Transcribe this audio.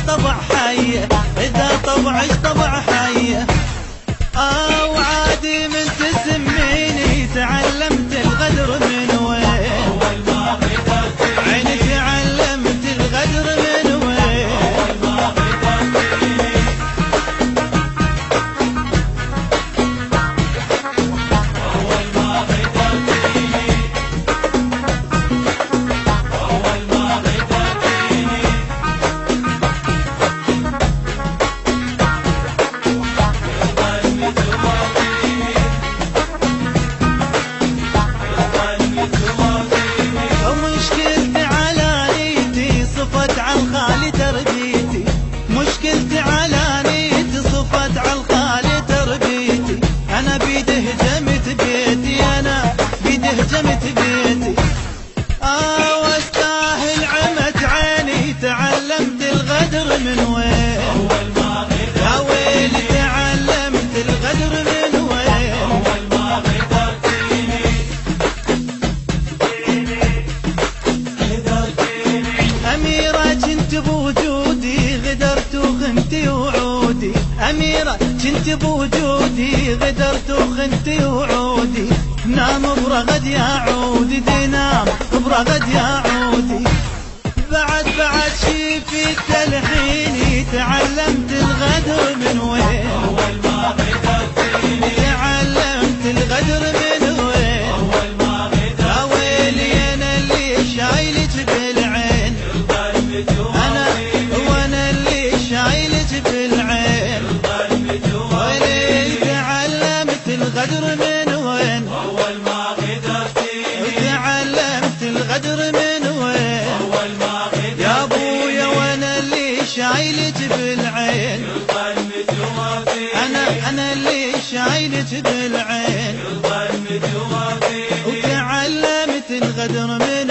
طبع حيه، إذا طبعك طبع حيه. وعادي من تسميني تعلمت الغدر من وين؟ أول ما غدرتيني عيني تعلمت الغدر من وين؟ أول ما غدرتيني أول ما غدرتيني أول ما غدرتيني مشكلتي على نيتي صفت عالخالي تربيتي، مشكلتي على نيتي صفت عالخالي تربيتي. أنا بيده هجمت بيتي، أنا بيده هجمت بيتي. واستاهل عمت عيني تعلمت الغدر من وين؟ أول ما غدرتيني يا ويلي تعلمت الغدر من وين؟ أول ما غدرتيني أميرة كنت بوجودي غدرت وخنتي وعودي، أميرة كنت بوجودي غدرت وخنتي وعودي. نام برغد يا عودي نام برغد يا عودي. بعد شيفي تلحيني تعلمت الغدر من وين؟ أول ما غدرتيني تعلمت الغدر من وين؟ أول ما غدرتيني يا ويلي أنا اللي شايلك بالعين، وانا اللي شايلك بالعين. ويلي تعلمت الغدر من وين؟ أول ما غدرتيني تعلمت الغدر من وين؟ أول ما غدرتيني يا ابويا وانا اللي شايلك بالعين، انا اللي شايلك بالعين. وتعلمت الغدر من